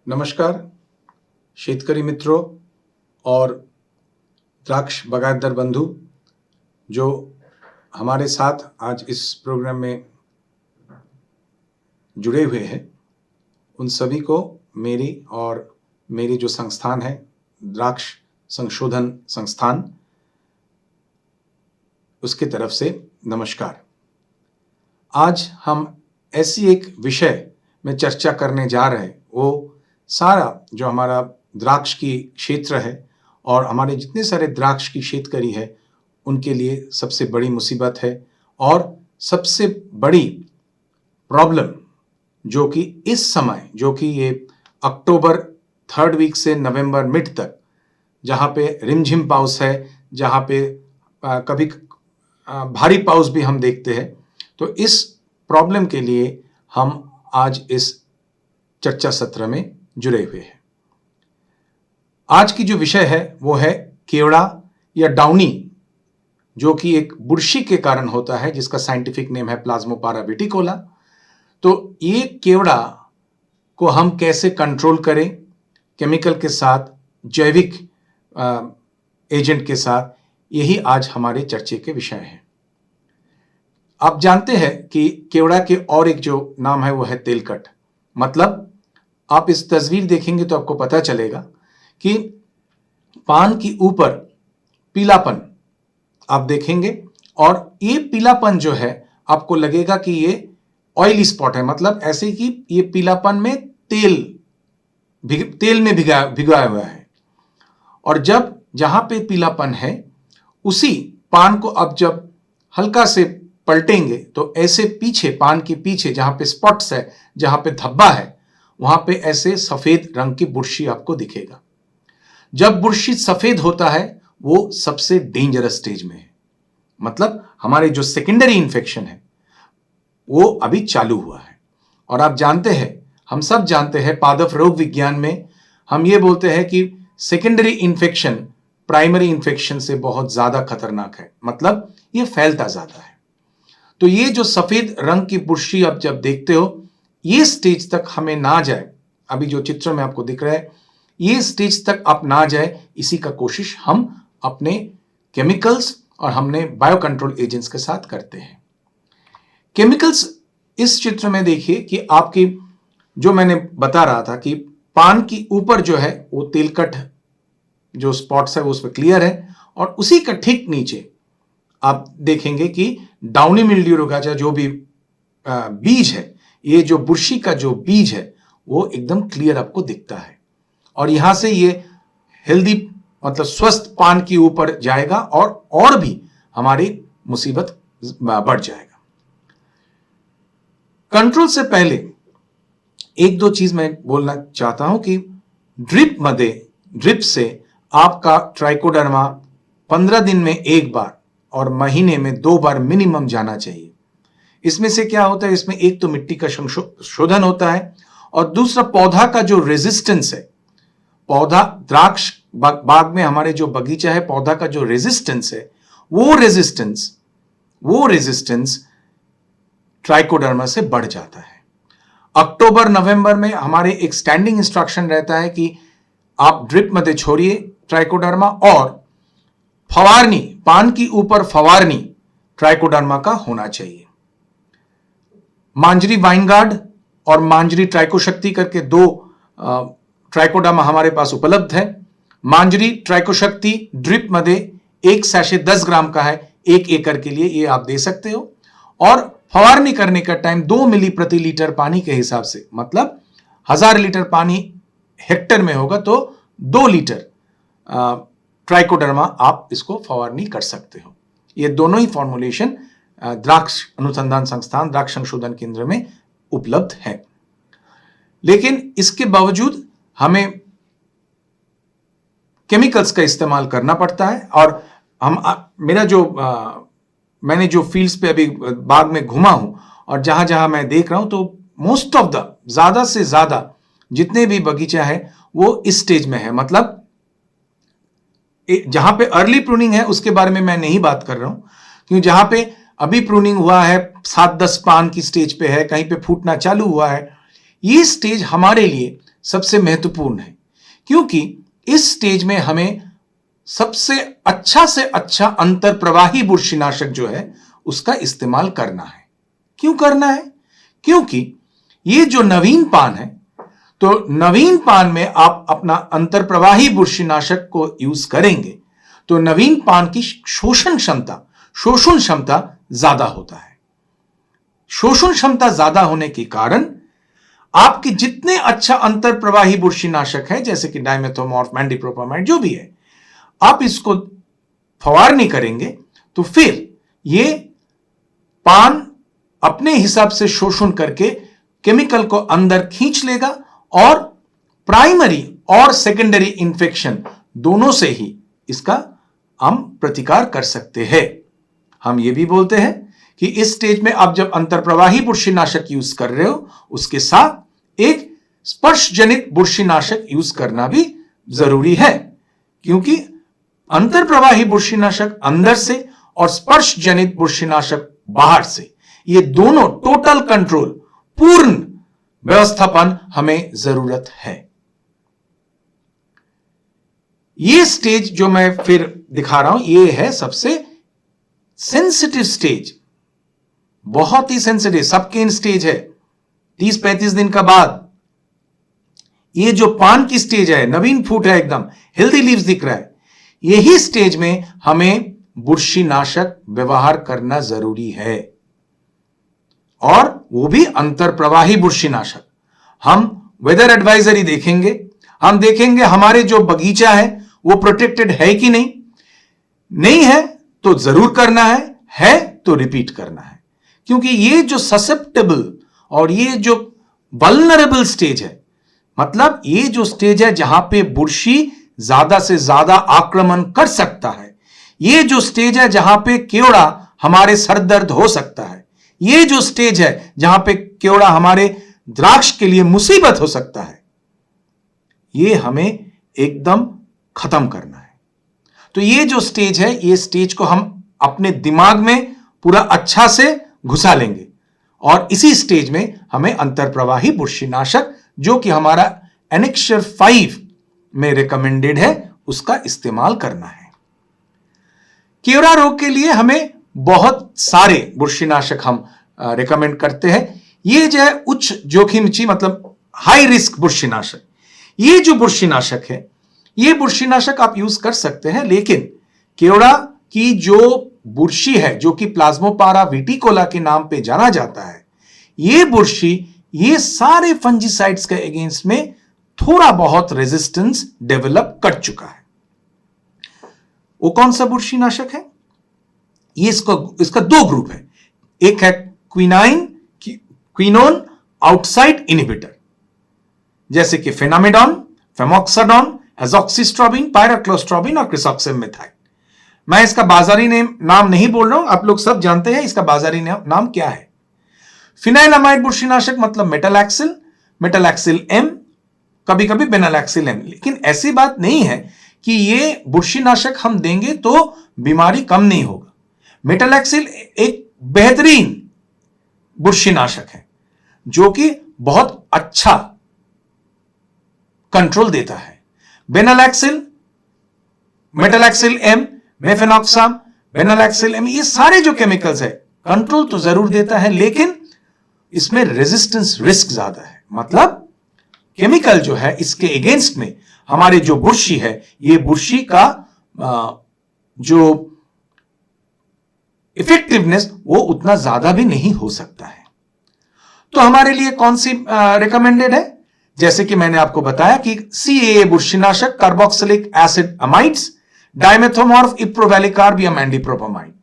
नमस्कार शेतकरी मित्रों और द्राक्ष बागायतदार बंधु जो हमारे साथ आज इस प्रोग्राम में जुड़े हुए हैं, उन सभी को मेरी और मेरी जो संस्थान है द्राक्ष संशोधन संस्थान, उसके तरफ से नमस्कार। आज हम ऐसी एक विषय में चर्चा करने जा रहे हैं, वो सारा जो हमारा द्राक्ष की क्षेत्र है और हमारे जितने सारे द्राक्ष की शेतकरी है उनके लिए सबसे बड़ी मुसीबत है और सबसे बड़ी प्रॉब्लम जो कि इस समय, जो कि ये अक्टूबर 3rd वीक से नवंबर मिड तक, जहाँ पे रिमझिम पाउस है, जहाँ पे कभी भारी पाउस भी हम देखते हैं, तो इस प्रॉब्लम के लिए हम आज इस चर्चा सत्र में जुड़े हुए हैं। आज की जो विषय है वो है केवड़ा या डाउनी, जो कि एक बुरशी के कारण होता है, जिसका साइंटिफिक नेम है प्लाज्मोपारा विटिकोला। तो ये केवड़ा को हम कैसे कंट्रोल करें, केमिकल के साथ, जैविक एजेंट के साथ, यही आज हमारे चर्चे के विषय है। आप जानते हैं कि केवड़ा के और एक जो नाम है वो है तेलकट। मतलब आप इस तस्वीर देखेंगे तो आपको पता चलेगा कि पान की ऊपर पीलापन आप देखेंगे और ये पीलापन जो है आपको लगेगा कि ये ऑयली स्पॉट है, मतलब ऐसे कि ये पीलापन में तेल में भिगाया हुआ है। और जब जहां पे पीलापन है उसी पान को अब जब हल्का से पलटेंगे तो ऐसे पीछे, पान के पीछे जहां पे स्पॉट्स है, जहां पे धब्बा है, वहां पे ऐसे सफेद रंग की बुरशी आपको दिखेगा। जब बुरशी सफेद होता है वो सबसे डेंजरस स्टेज में है, मतलब हमारे जो सेकेंडरी इंफेक्शन है वो अभी चालू हुआ है। और आप जानते हैं, हम सब जानते हैं, पादप रोग विज्ञान में हम ये बोलते हैं कि सेकेंडरी इंफेक्शन प्राइमरी इंफेक्शन से बहुत ज्यादा खतरनाक है, मतलब ये फैलता ज्यादा है। तो ये जो सफेद रंग की बुरशी आप जब देखते हो, ये स्टेज तक हमें ना जाए, अभी जो चित्र में आपको दिख रहा है, ये स्टेज तक आप ना जाए, इसी का कोशिश हम अपने केमिकल्स और हमने बायो कंट्रोल एजेंट्स के साथ करते हैं। केमिकल्स इस चित्र में देखिए कि आपकी, जो मैंने बता रहा था कि पान की ऊपर जो है वो तेलकट जो स्पॉट्स है वो उस पर क्लियर है, और उसी का ठीक नीचे आप देखेंगे कि डाउनी मिल्ड्यू रोगाचा जो भी बीज है, ये जो बुरशी का जो बीज है वो एकदम क्लियर आपको दिखता है। और यहां से ये हेल्दी, मतलब स्वस्थ पान की ऊपर जाएगा और भी हमारी मुसीबत बढ़ जाएगा। कंट्रोल से पहले एक दो चीज मैं बोलना चाहता हूं कि ड्रिप से आपका ट्राइकोडर्मा 15 दिन में एक बार और महीने में 2 बार मिनिमम जाना चाहिए। इसमें से क्या होता है, इसमें एक तो मिट्टी का शोधन होता है और दूसरा पौधा का जो रेजिस्टेंस है, पौधा द्राक्ष बाग में हमारे जो बगीचा है, पौधा का जो रेजिस्टेंस है, वो रेजिस्टेंस ट्राइकोडर्मा से बढ़ जाता है। अक्टूबर नवंबर में हमारे एक स्टैंडिंग इंस्ट्रक्शन रहता है कि आप ड्रिप मध्ये छोड़िए ट्राइकोडर्मा, और फवारनी, पान की ऊपर फवारनी ट्राइकोडर्मा का होना चाहिए। मांजरी वाइनगार्ड और मांजरी ट्राइकोशक्ति करके 2 ट्राइकोडर्मा हमारे पास उपलब्ध है। मांजरी ट्राइकोशक्ति ड्रिप मध्ये 1 सैशे 10 ग्राम का है 1 एकड़ के लिए, ये आप दे सकते हो। और फवारनी करने का टाइम 2 मिली प्रति लीटर पानी के हिसाब से, मतलब 1000 लीटर पानी हेक्टर में होगा तो 2 लीटर ट्राइकोडर्मा आप इसको फवारनी कर सकते हो। ये दोनों ही फॉर्मुलेशन द्राक्ष अनुसंधान संस्थान, द्राक्ष संशोधन केंद्र में उपलब्ध है। लेकिन इसके बावजूद हमें केमिकल्स का इस्तेमाल करना पड़ता है। और मैंने जो फील्ड्स पे अभी बाग में घुमा हूं और जहां जहां मैं देख रहा हूं, तो मोस्ट ऑफ द, ज्यादा से ज्यादा जितने भी बगीचा है वो इस स्टेज में है। मतलब जहां पे अर्ली प्रूनिंग है उसके बारे में मैं नहीं बात कर रहा हूं, क्योंकि जहां पे अभी प्रूनिंग हुआ है, 7-10 पान की स्टेज पे है, कहीं पे फूटना चालू हुआ है, ये स्टेज हमारे लिए सबसे महत्वपूर्ण है, क्योंकि इस स्टेज में हमें सबसे अच्छा से अच्छा अंतर प्रवाही बुरशीनाशक जो है उसका इस्तेमाल करना है। क्यों करना है? क्योंकि ये जो नवीन पान है, तो नवीन पान में आप अपना अंतर प्रवाही बुरशीनाशक को यूज करेंगे तो नवीन पान की शोषण क्षमता ज्यादा होता है। शोषण क्षमता ज्यादा होने के कारण आपके जितने अच्छा अंतर प्रवाही बुरशीनाशक है, जैसे कि डाइमेथोमॉर्फ, मैंडीप्रोपामाइड जो भी है, आप इसको फवारनी करेंगे तो फिर ये पान अपने हिसाब से शोषण करके केमिकल को अंदर खींच लेगा और प्राइमरी और सेकेंडरी इंफेक्शन दोनों से ही इसका हम प्रतिकार कर सकते हैं। हम ये भी बोलते हैं कि इस स्टेज में आप जब अंतरप्रवाही बुरशीनाशक यूज कर रहे हो, उसके साथ एक स्पर्श जनित बुरशीनाशक यूज करना भी जरूरी है, क्योंकि अंतरप्रवाही बुरशीनाशक अंदर से और स्पर्श जनित बुरशीनाशक बाहर से, ये दोनों टोटल कंट्रोल, पूर्ण व्यवस्थापन हमें जरूरत है। ये स्टेज जो मैं फिर दिखा रहा हूं, ये है सबसे सेंसिटिव स्टेज, बहुत ही सेंसिटिव सबकेन स्टेज है। 30-35 दिन का बाद ये जो पान की स्टेज है, नवीन फूट है, एकदम हेल्दी लीव्स दिख रहा है, यही स्टेज में हमें बुरशीनाशक व्यवहार करना जरूरी है, और वो भी अंतरप्रवाही बुरशीनाशक। हम वेदर एडवाइजरी देखेंगे, हम देखेंगे हमारे जो बगीचा है वो प्रोटेक्टेड है कि नहीं है तो जरूर करना है तो रिपीट करना है, क्योंकि ये जो ससेप्टेबल और ये जो वल्नरेबल स्टेज है, मतलब ये जो स्टेज है जहां पे बुरशी ज्यादा से ज्यादा आक्रमण कर सकता है, ये जो स्टेज है जहां पे कीड़ा हमारे सर दर्द हो सकता है, ये जो स्टेज है जहां पे कीड़ा हमारे द्राक्ष के लिए मुसीबत हो सकता है, ये हमें एकदम खत्म करना है। तो ये जो स्टेज है, ये स्टेज को हम अपने दिमाग में पूरा अच्छा से घुसा लेंगे, और इसी स्टेज में हमें अंतरप्रवाही बुरशीनाशक जो कि हमारा एनेक्सर 5 में रिकमेंडेड है उसका इस्तेमाल करना है। कीड़ा रोग के लिए हमें बहुत सारे बुरशीनाशक हम रिकमेंड करते हैं। ये जो है उच्च जोखिम ची, मतलब हाई रिस्क बुरशीनाशक, ये जो बुरशीनाशक है, ये बुरशीनाशक आप यूज कर सकते हैं, लेकिन कीड़ा की जो बुरशी है जो कि प्लाज्मोपारा विटिकोला के नाम पे जाना जाता है, ये बुरशी ये सारे फंजीसाइड्स के अगेंस्ट में थोड़ा बहुत रेजिस्टेंस डेवलप कर चुका है। वो कौन सा बुरशीनाशक है? ये इसका 2 ग्रुप है। एक है क्विनोन आउटसाइड इनहिबिटर, जैसे कि फेनामिडॉन, फेमोक्साडॉन, एजॉक्सिस्ट्रोबिन, पायराक्लोस्ट्रोबिन और क्रिसॉक्सिमेथाइड। मैं इसका बाजारी नाम नहीं बोल रहा हूं, आप लोग सब जानते हैं इसका बाजारी नाम क्या है। फिनाइलामाइड बुरशीनाशक मतलब मेटालैक्सिल एम, कभी कभी बेनालैक्सिल एम, लेकिन ऐसी बात नहीं है कि ये बुरशीनाशक हम देंगे तो बीमारी कम नहीं होगा। मेटालैक्सिल एक बेहतरीन बुरशीनाशक है जो कि बहुत अच्छा कंट्रोल देता है। बेनालैक्सिल, मेटालैक्सिल एम, मेफेनॉक्साम, बेनालैक्सिल एम, ये सारे जो केमिकल्स है कंट्रोल तो जरूर देता है, लेकिन इसमें रेजिस्टेंस रिस्क ज्यादा है। मतलब केमिकल जो है इसके अगेंस्ट में हमारे जो बुरशी है, ये बुरशी का जो इफेक्टिवनेस वो उतना ज्यादा भी नहीं हो सकता है। तो हमारे लिए कौन सी रिकमेंडेड है? जैसे कि मैंने आपको बताया कि CAA बुरशीनाशक, कार्बोक्सिलिक एसिड अमाइड्स, डाइमेथोमॉर्फ, इप्रोवैलिकार्ब या मैंडीप्रोपामाइड।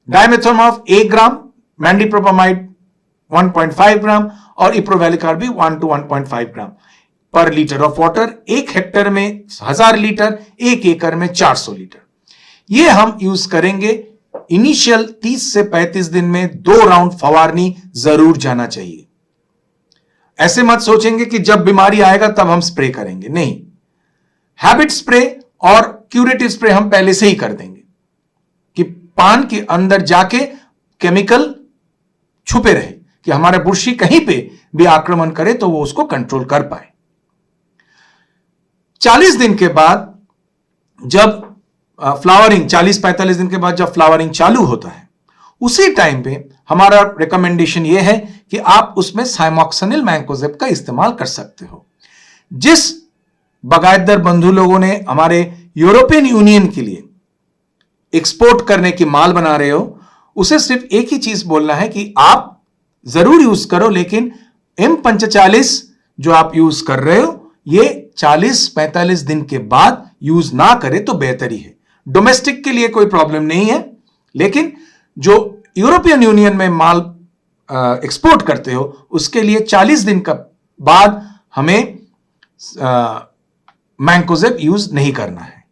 डाइमेथोमॉर्फ 1 ग्राम, मैंडीप्रोपामाइड 1.5 ग्राम और इप्रोवैलिकार्ब भी 1 to 1.5 ग्राम पर लीटर ऑफ वाटर। 1 हेक्टेयर में 1000 लीटर, 1 एकड़ में 400 लीटर। ये हम यूज करेंगे। इनिशियल 30 से 35 दिन में 2 राउंड फवारनी जरूर जाना चाहिए। ऐसे मत सोचेंगे कि जब बीमारी आएगा तब हम स्प्रे करेंगे, नहीं। हैबिट स्प्रे और क्यूरेटिव स्प्रे हम पहले से ही कर देंगे कि पान के अंदर जाके केमिकल छुपे रहे, कि हमारा बुरशी कहीं पे भी आक्रमण करे तो वो उसको कंट्रोल कर पाए। 40 दिन के बाद जब फ्लावरिंग, 40-45 दिन के बाद जब फ्लावरिंग चालू होता है, उसी टाइम पे हमारा रिकमेंडेशन यह है कि आप उसमें साइमोक्सिनिल मैंकोजेब का इस्तेमाल कर सकते हो। जिस बागायतदार बंधु लोगों ने हमारे यूरोपियन यूनियन के लिए एक्सपोर्ट करने की माल बना रहे हो, उसे सिर्फ एक ही चीज बोलना है कि आप जरूर यूज करो, लेकिन M45 जो आप यूज कर रहे हो ये 40-45 दिन के बाद यूज ना करें तो बेहतर ही है। डोमेस्टिक के लिए कोई प्रॉब्लम नहीं है, लेकिन जो यूरोपियन यूनियन में माल एक्सपोर्ट करते हो उसके लिए 40 दिन का बाद हमें मैंकोजेब यूज नहीं करना है।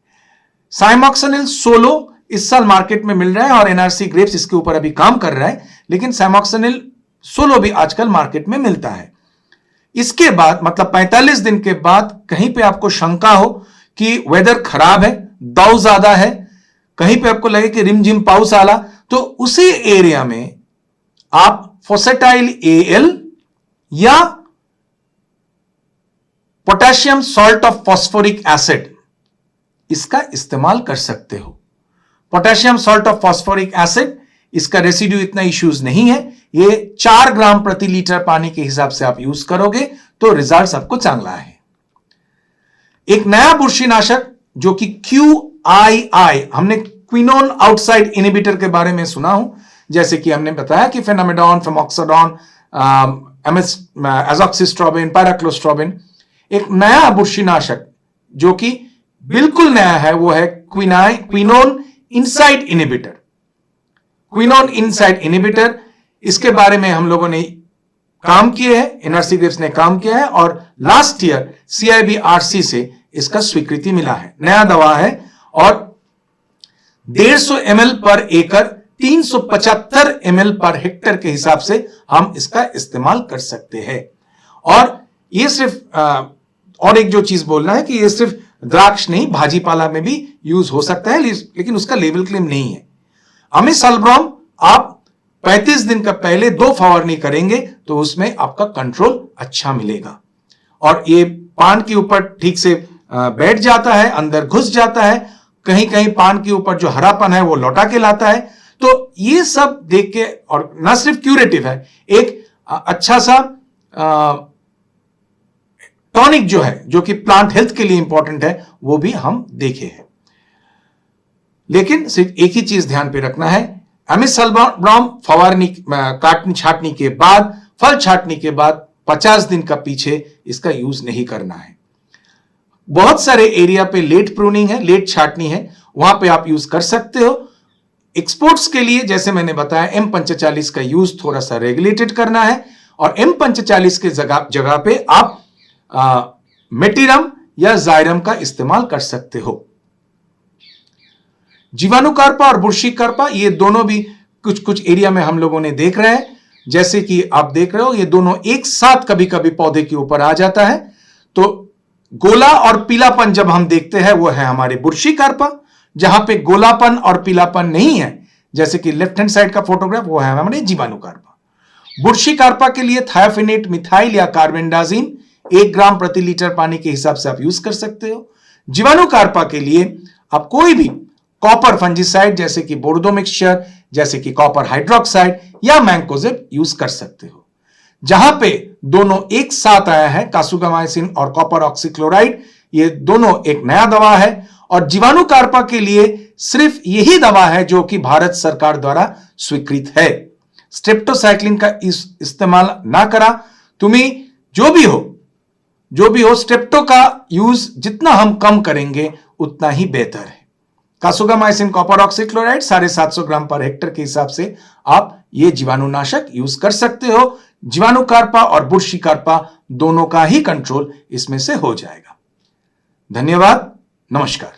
साइमोक्सिनिल सोलो इस साल मार्केट में मिल रहा है और एनआरसी ग्रेप्स इसके ऊपर अभी काम कर रहा है, लेकिन साइमोक्सिनिल सोलो भी आजकल मार्केट में मिलता है। इसके बाद मतलब 45 दिन के बाद कहीं पे आपको शंका हो कि वेदर खराब है, दाव ज्यादा है, कहीं पे आपको लगे कि रिमझिम पाउस आला, तो उसी एरिया में आप फोसेटाइल AL या potassium salt of phosphoric acid इसका इस्तेमाल कर सकते हो। Potassium salt of phosphoric acid, इसका रेसिड्यू इतना इश्यूज नहीं है, ये 4 ग्राम प्रति लीटर पानी के हिसाब से आप यूज करोगे तो रिजल्ट आपको चांगला है। एक नया बुरशीनाशक जो कि QII, हमने क्विनोन आउटसाइड इनहिबिटर के बारे में सुना हूं, जैसे कि हमने बताया कि फेनामेडॉन, फेमोक्साडॉन, एजॉक्सिस्ट्रोबिन, पैराक्लोस्ट्रोबिन। एक नया बुरशीनाशक जो कि बिल्कुल नया है वो है quinone inside inhibitor. Quinone inside inhibitor, इसके बारे में हम लोगों ने काम किए हैं, एनआरसी ग्रेप्स ने काम किया है और लास्ट ईयर CIB-RC से इसका स्वीकृति मिला है। नया दवा है और 150 ml पर एकड़, 375 ml पर हेक्टर के हिसाब से हम इसका इस्तेमाल कर सकते हैं। और ये सिर्फ और एक जो चीज बोलना है कि ये सिर्फ द्राक्ष नहीं, भाजीपाला में भी यूज हो सकता है, लेकिन उसका लेबल क्लेम नहीं है। अमिसल्ब्रोम आप 35 दिन का पहले 2 फवारनी करेंगे तो उसमें आपका कंट्रोल अच्छा मिलेगा और ये पान के ऊपर ठीक से बैठ जाता है, अंदर घुस जाता है, कहीं कहीं पान के ऊपर जो हरापन है वो लौटा के लाता है। तो ये सब देख के, और ना सिर्फ क्यूरेटिव है, एक अच्छा सा टॉनिक जो है, जो कि प्लांट हेल्थ के लिए इंपॉर्टेंट है, वो भी हम देखे हैं। लेकिन सिर्फ एक ही चीज ध्यान पे रखना है, अमिसल्ब्रोम फवारनी, काटनी छाटनी के बाद, फल छाटनी के बाद 50 दिन का पीछे इसका यूज नहीं करना है। बहुत सारे एरिया पे लेट प्रूनिंग है, लेट छाटनी है, वहां पे आप यूज कर सकते हो। एक्सपोर्ट्स के लिए जैसे मैंने बताया M45 का यूज थोड़ा सा रेगुलेटेड करना है और M45 के जगह पे आप मेटिरम या जायरम का इस्तेमाल कर सकते हो। जीवाणुकार्पा और बुरशीकार्पा, ये दोनों भी कुछ कुछ एरिया में हम लोगों ने देख रहे हैं, जैसे कि आप देख रहे हो ये दोनों एक साथ कभी कभी पौधे के ऊपर आ जाता है। तो गोला और पीलापन जब हम देखते हैं वो है हमारे बुरशीकार्पा, जहां पे गोलापन और पीलापन नहीं है, जैसे कि लेफ्ट हैंड साइड का फोटोग्राफ, वो है हमारे जीवाणुकार्पा। बुरशीकार्पा के लिए थायोफिनेट मिथाइल या कार्बेंडाजिम 1 ग्राम प्रति लीटर पानी के हिसाब से आप यूज कर सकते हो। जीवाणुकार्पा के लिए आप कोई भी कॉपर फंजीसाइड जैसे कि बोर्डो मिक्सचर, जैसे कि कॉपर हाइड्रोक्साइड या मैंकोजेब यूज कर सकते हो। जहां पे दोनों एक साथ आया है, कासुगामाइसिन और कॉपर ऑक्सीक्लोराइड, ये दोनों एक नया दवा है और जीवाणुकार्पा के लिए सिर्फ यही दवा है जो कि भारत सरकार द्वारा स्वीकृत है। स्ट्रेप्टोसाइक्लिन का इस्तेमाल ना करा, तुम्हें जो भी हो स्ट्रेप्टो का यूज जितना हम कम करेंगे उतना ही बेहतर है। कासुगामाइसिन कॉपर ऑक्सीक्लोराइड 750 ग्राम पर हेक्टर के हिसाब से आप ये जीवाणुनाशक यूज कर सकते हो। जीवाणुकार्पा और बुरशीकार्पा दोनों का ही कंट्रोल इसमें से हो जाएगा। धन्यवाद, नमस्कार।